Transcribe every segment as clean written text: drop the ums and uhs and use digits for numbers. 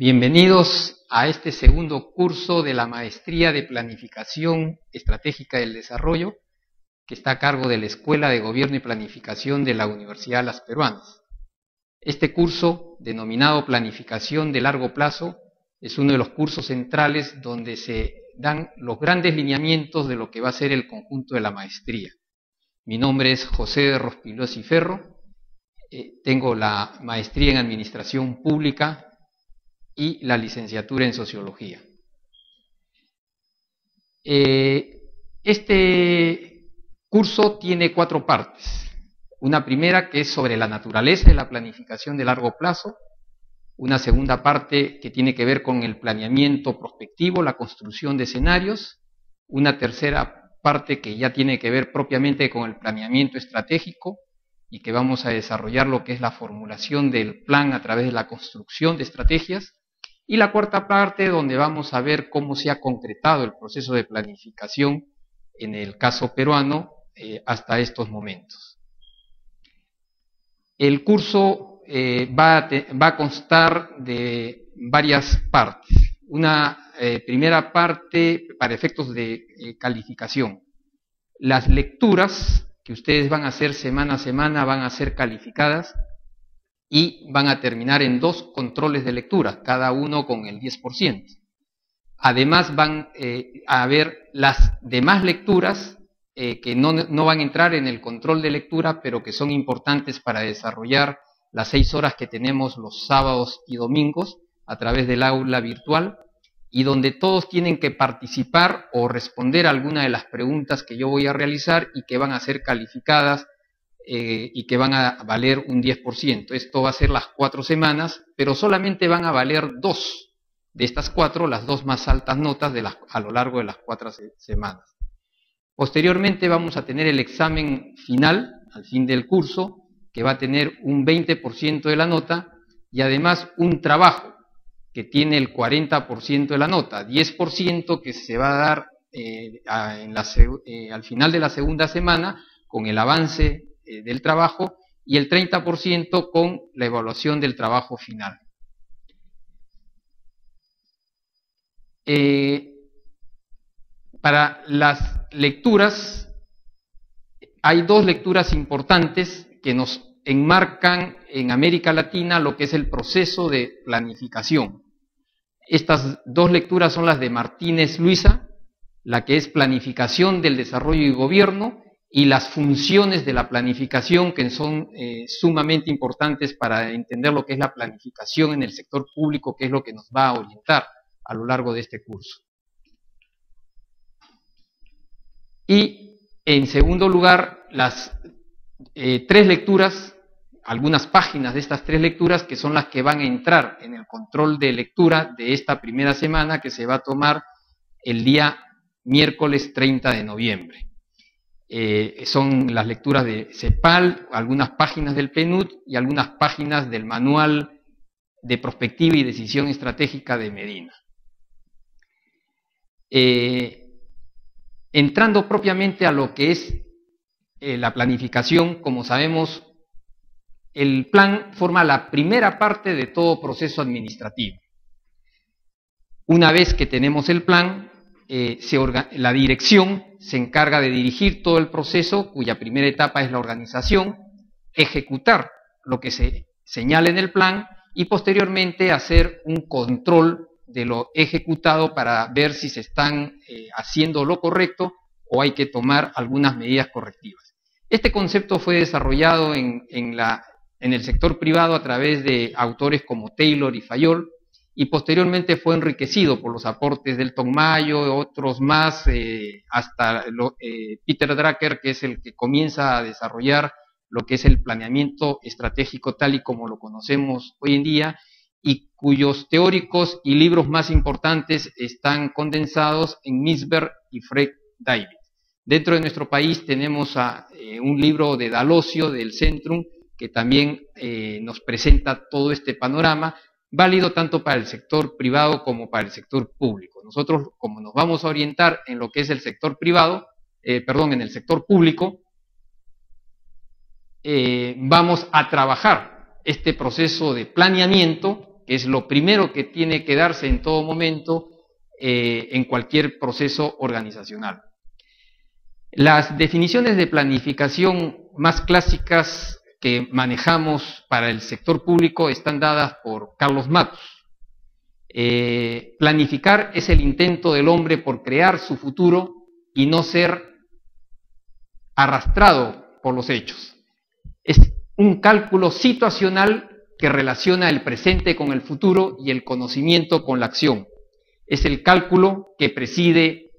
Bienvenidos a este segundo curso de la Maestría de Planificación Estratégica del Desarrollo, que está a cargo de la Escuela de Gobierno y Planificación de la Universidad Las Peruanas. Este curso, denominado Planificación de Largo Plazo, es uno de los cursos centrales donde se dan los grandes lineamientos de lo que va a ser el conjunto de la maestría. Mi nombre es José de Rospigliosi Ferro, tengo la maestría en Administración Pública y la licenciatura en Sociología. Este curso tiene 4 partes. Una primera que es sobre la naturaleza de la planificación de largo plazo, una segunda parte que tiene que ver con el planeamiento prospectivo, la construcción de escenarios, una tercera parte que ya tiene que ver propiamente con el planeamiento estratégico y que vamos a desarrollar lo que es la formulación del plan a través de la construcción de estrategias, y la cuarta parte donde vamos a ver cómo se ha concretado el proceso de planificación en el caso peruano hasta estos momentos. El curso va a constar de varias partes. Una primera parte para efectos de calificación. Las lecturas que ustedes van a hacer semana a semana van a ser calificadas y van a terminar en 2 controles de lectura, cada uno con el 10%. Además van a haber las demás lecturas que no van a entrar en el control de lectura, pero que son importantes para desarrollar las 6 horas que tenemos los sábados y domingos a través del aula virtual, y donde todos tienen que participar o responder a alguna de las preguntas que yo voy a realizar y que van a ser calificadas y que van a valer un 10%. Esto va a ser las 4 semanas, pero solamente van a valer 2 de estas 4, las 2 más altas notas a lo largo de las 4 semanas. Posteriormente vamos a tener el examen final, al fin del curso, que va a tener un 20% de la nota y además un trabajo que tiene el 40% de la nota, 10% que se va a dar al final de la segunda semana con el avance del trabajo y el 30% con la evaluación del trabajo final. Para las lecturas, hay 2 lecturas importantes que nos enmarcan en América Latina lo que es el proceso de planificación. Estas 2 lecturas son las de Martínez Luisa, la que es Planificación del Desarrollo y Gobierno, y las funciones de la planificación, que son sumamente importantes para entender lo que es la planificación en el sector público, que es lo que nos va a orientar a lo largo de este curso. Y en segundo lugar, las 3 lecturas, algunas páginas de estas 3 lecturas que son las que van a entrar en el control de lectura de esta primera semana, que se va a tomar el día miércoles 30 de noviembre. Son las lecturas de CEPAL, algunas páginas del PNUD y algunas páginas del Manual de Prospectiva y Decisión Estratégica de Medina. Entrando propiamente a lo que es la planificación, como sabemos, el plan forma la primera parte de todo proceso administrativo. Una vez que tenemos el plan, la dirección se encarga de dirigir todo el proceso, cuya primera etapa es la organización, ejecutar lo que se señala en el plan y posteriormente hacer un control de lo ejecutado para ver si se están haciendo lo correcto o hay que tomar algunas medidas correctivas. Este concepto fue desarrollado en el sector privado a través de autores como Taylor y Fayol, y posteriormente fue enriquecido por los aportes del Mayo, otros más, hasta Peter Drucker, que es el que comienza a desarrollar lo que es el planeamiento estratégico tal y como lo conocemos hoy en día, y cuyos teóricos y libros más importantes están condensados en Misberg y Fred David. Dentro de nuestro país tenemos un libro de Dalosio, del Centrum, que también nos presenta todo este panorama, válido tanto para el sector privado como para el sector público. Nosotros, como nos vamos a orientar en lo que es el sector privado, en el sector público, vamos a trabajar este proceso de planeamiento que es lo primero que tiene que darse en todo momento en cualquier proceso organizacional. Las definiciones de planificación más clásicas que manejamos para el sector público están dadas por Carlos Matos. Planificar es el intento del hombre por crear su futuro y no ser arrastrado por los hechos. Es un cálculo situacional que relaciona el presente con el futuro y el conocimiento con la acción. Es el cálculo que preside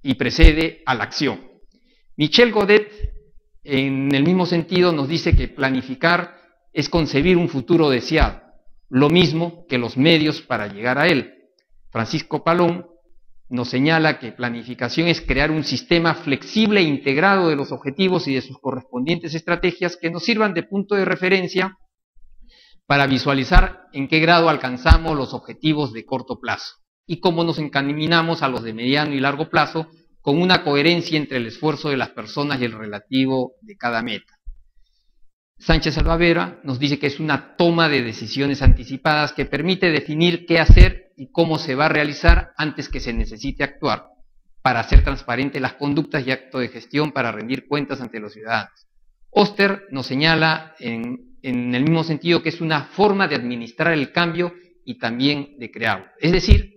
y precede a la acción. Michel Godet, en el mismo sentido, nos dice que planificar es concebir un futuro deseado, lo mismo que los medios para llegar a él. Francisco Palón nos señala que planificación es crear un sistema flexible e integrado de los objetivos y de sus correspondientes estrategias que nos sirvan de punto de referencia para visualizar en qué grado alcanzamos los objetivos de corto plazo y cómo nos encaminamos a los de mediano y largo plazo con una coherencia entre el esfuerzo de las personas y el relativo de cada meta. Sánchez Salvadera nos dice que es una toma de decisiones anticipadas que permite definir qué hacer y cómo se va a realizar antes que se necesite actuar para hacer transparentes las conductas y actos de gestión para rendir cuentas ante los ciudadanos. Oster nos señala en el mismo sentido que es una forma de administrar el cambio y también de crearlo. Es decir,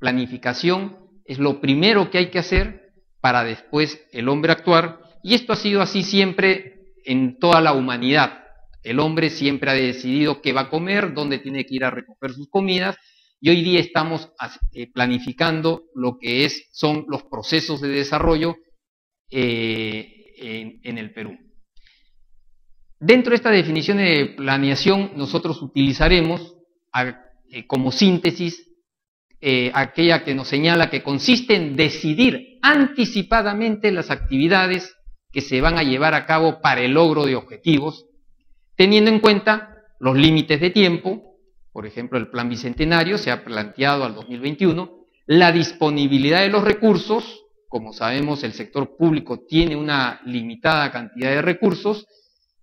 planificación es lo primero que hay que hacer para después el hombre actuar, y esto ha sido así siempre en toda la humanidad. El hombre siempre ha decidido qué va a comer, dónde tiene que ir a recoger sus comidas, y hoy día estamos planificando lo que son los procesos de desarrollo en el Perú. Dentro de esta definición de planeación, nosotros utilizaremos como síntesis aquella que nos señala que consiste en decidir anticipadamente las actividades que se van a llevar a cabo para el logro de objetivos, teniendo en cuenta los límites de tiempo. Por ejemplo, el Plan Bicentenario se ha planteado al 2021, la disponibilidad de los recursos. Como sabemos, el sector público tiene una limitada cantidad de recursos,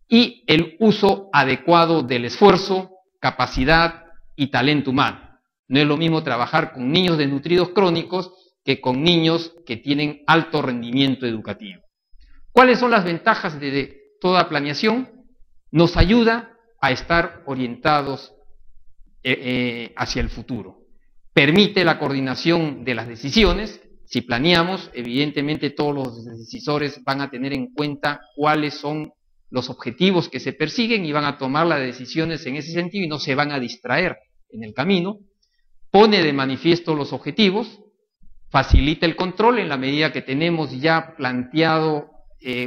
y el uso adecuado del esfuerzo, capacidad y talento humano. No es lo mismo trabajar con niños desnutridos crónicos que con niños que tienen alto rendimiento educativo. ¿Cuáles son las ventajas de toda planeación? Nos ayuda a estar orientados hacia el futuro. Permite la coordinación de las decisiones. Si planeamos, evidentemente todos los decisores van a tener en cuenta cuáles son los objetivos que se persiguen y van a tomar las decisiones en ese sentido y no se van a distraer en el camino. Pone de manifiesto los objetivos, facilita el control en la medida que tenemos ya planteado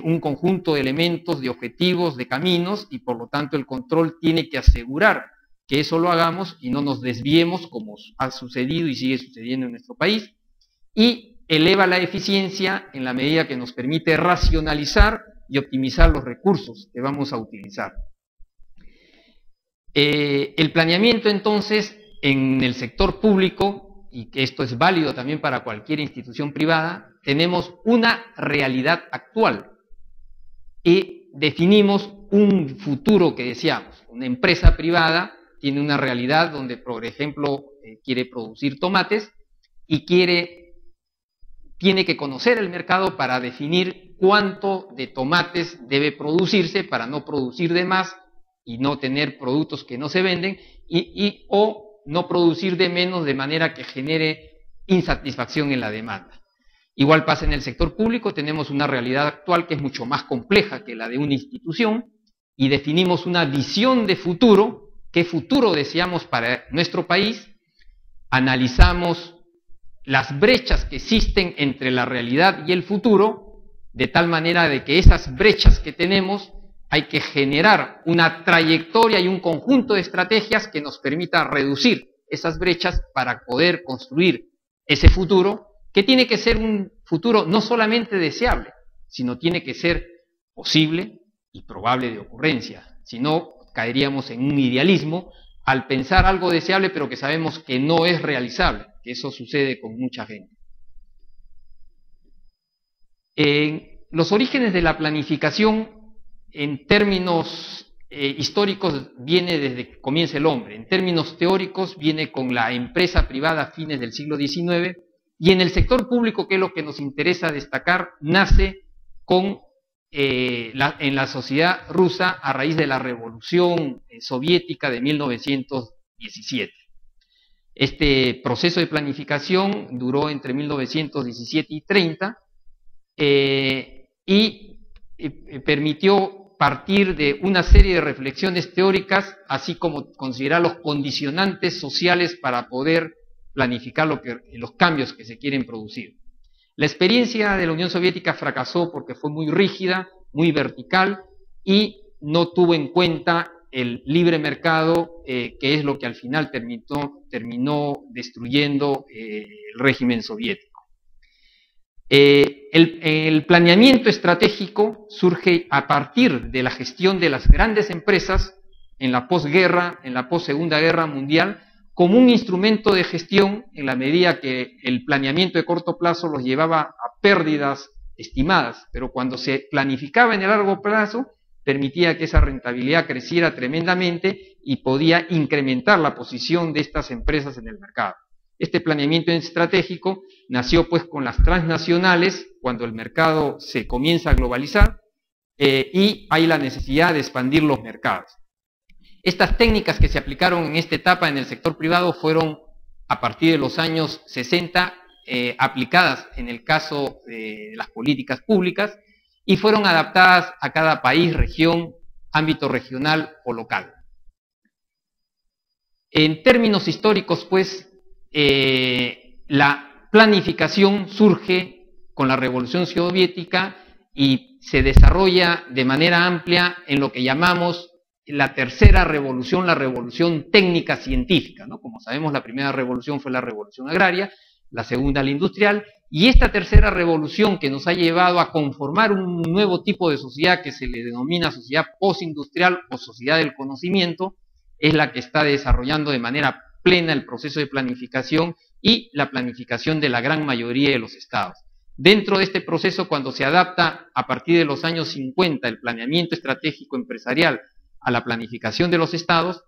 un conjunto de elementos, de objetivos, de caminos, y por lo tanto el control tiene que asegurar que eso lo hagamos y no nos desviemos como ha sucedido y sigue sucediendo en nuestro país, y eleva la eficiencia en la medida que nos permite racionalizar y optimizar los recursos que vamos a utilizar. El planeamiento, entonces, en el sector público, y que esto es válido también para cualquier institución privada, tenemos una realidad actual y definimos un futuro que deseamos. Una empresa privada tiene una realidad donde, por ejemplo, quiere producir tomates y tiene que conocer el mercado para definir cuánto de tomates debe producirse para no producir de más y no tener productos que no se venden o no producir de menos de manera que genere insatisfacción en la demanda. Igual pasa en el sector público, tenemos una realidad actual que es mucho más compleja que la de una institución y definimos una visión de futuro, qué futuro deseamos para nuestro país, analizamos las brechas que existen entre la realidad y el futuro, de tal manera de que esas brechas que tenemos hay que generar una trayectoria y un conjunto de estrategias que nos permita reducir esas brechas para poder construir ese futuro, que tiene que ser un futuro no solamente deseable, sino tiene que ser posible y probable de ocurrencia. Si no, caeríamos en un idealismo al pensar algo deseable pero que sabemos que no es realizable, que eso sucede con mucha gente. Los orígenes de la planificación en términos históricos viene desde que comienza el hombre. En términos teóricos viene con la empresa privada a fines del siglo XIX, y en el sector público, que es lo que nos interesa destacar, nace en la sociedad rusa a raíz de la revolución soviética de 1917. Este proceso de planificación duró entre 1917 y 30 y permitió partir de una serie de reflexiones teóricas, así como considerar los condicionantes sociales para poder planificar los cambios que se quieren producir. La experiencia de la Unión Soviética fracasó porque fue muy rígida, muy vertical, y no tuvo en cuenta el libre mercado, que es lo que al final terminó destruyendo el régimen soviético. El planeamiento estratégico surge a partir de la gestión de las grandes empresas en la posguerra, en la post-Segunda Guerra Mundial, como un instrumento de gestión en la medida que el planeamiento de corto plazo los llevaba a pérdidas estimadas, pero cuando se planificaba en el largo plazo, permitía que esa rentabilidad creciera tremendamente y podía incrementar la posición de estas empresas en el mercado. Este planeamiento estratégico nació pues con las transnacionales, cuando el mercado se comienza a globalizar, y hay la necesidad de expandir los mercados. Estas técnicas que se aplicaron en esta etapa en el sector privado fueron, a partir de los años 60, aplicadas en el caso de las políticas públicas, y fueron adaptadas a cada país, región, ámbito regional o local. En términos históricos, pues, la planificación surge con la Revolución Soviética y se desarrolla de manera amplia en lo que llamamos la tercera revolución, la revolución técnica científica, ¿no? Como sabemos, la primera revolución fue la revolución agraria, la segunda la industrial, y esta tercera revolución, que nos ha llevado a conformar un nuevo tipo de sociedad que se le denomina sociedad postindustrial o sociedad del conocimiento, es la que está desarrollando de manera plena el proceso de planificación y la planificación de la gran mayoría de los estados. Dentro de este proceso, cuando se adapta a partir de los años 50 el planeamiento estratégico empresarial a la planificación de los estados,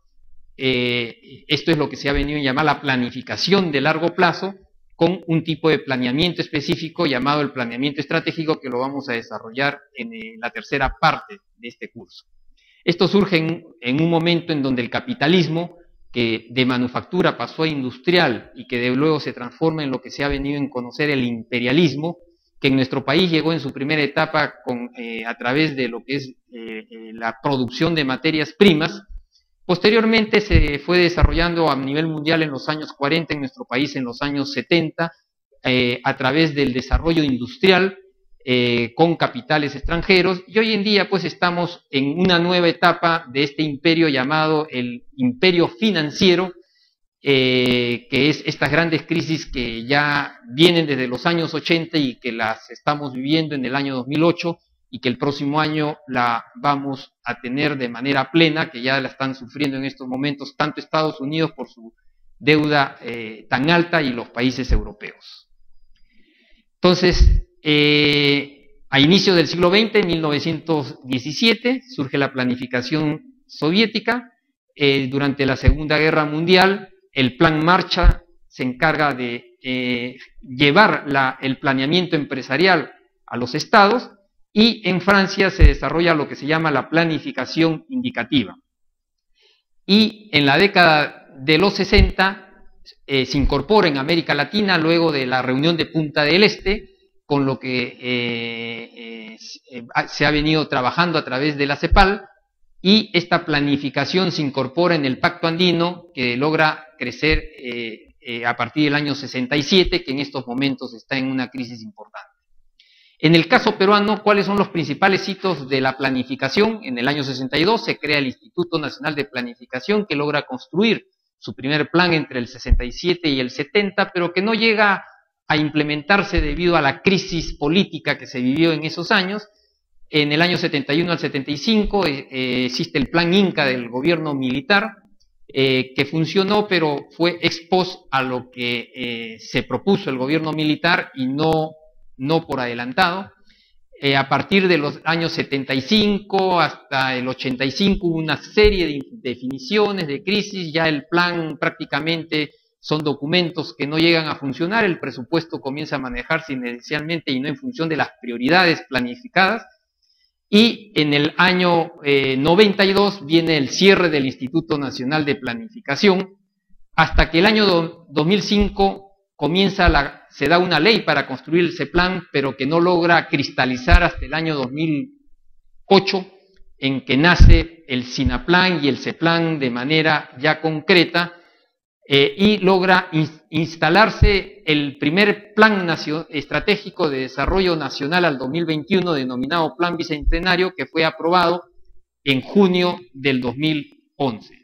esto es lo que se ha venido a llamar la planificación de largo plazo, con un tipo de planeamiento específico llamado el planeamiento estratégico, que lo vamos a desarrollar en la tercera parte de este curso. Esto surge en un momento en donde el capitalismo, que de manufactura pasó a industrial y que de luego se transforma en lo que se ha venido a conocer el imperialismo, que en nuestro país llegó en su primera etapa a través de lo que es la producción de materias primas. Posteriormente se fue desarrollando a nivel mundial en los años 40, en nuestro país en los años 70, a través del desarrollo industrial con capitales extranjeros, y hoy en día pues estamos en una nueva etapa de este imperio llamado el imperio financiero, que es estas grandes crisis que ya vienen desde los años 80 y que las estamos viviendo en el año 2008, y que el próximo año la vamos a tener de manera plena, que ya la están sufriendo en estos momentos tanto Estados Unidos por su deuda tan alta y los países europeos. Entonces, a inicio del siglo XX, en 1917, surge la planificación soviética. Durante la Segunda Guerra Mundial, el Plan Marshall se encarga de llevar el planeamiento empresarial a los estados, y en Francia se desarrolla lo que se llama la planificación indicativa. Y en la década de los 60 se incorpora en América Latina, luego de la reunión de Punta del Este, con lo que se ha venido trabajando a través de la CEPAL, y esta planificación se incorpora en el Pacto Andino, que logra crecer a partir del año 67, que en estos momentos está en una crisis importante. En el caso peruano, ¿cuáles son los principales hitos de la planificación? En el año 62 se crea el Instituto Nacional de Planificación, que logra construir su primer plan entre el 67 y el 70, pero que no llega a implementarse debido a la crisis política que se vivió en esos años. En el año 71 al 75 existe el Plan Inca del gobierno militar, que funcionó, pero fue ex post a lo que se propuso el gobierno militar y no por adelantado. a partir de los años 75 hasta el 85 hubo una serie de definiciones de crisis, ya el plan prácticamente son documentos que no llegan a funcionar, el presupuesto comienza a manejarse inicialmente y no en función de las prioridades planificadas, y en el año 92 viene el cierre del Instituto Nacional de Planificación, hasta que el año 2005 se da una ley para construir el CEPLAN, pero que no logra cristalizar hasta el año 2008, en que nace el SINAPLAN y el CEPLAN de manera ya concreta, y logra instalarse el primer Plan Estratégico de Desarrollo Nacional al 2021, denominado Plan Bicentenario, que fue aprobado en junio del 2011.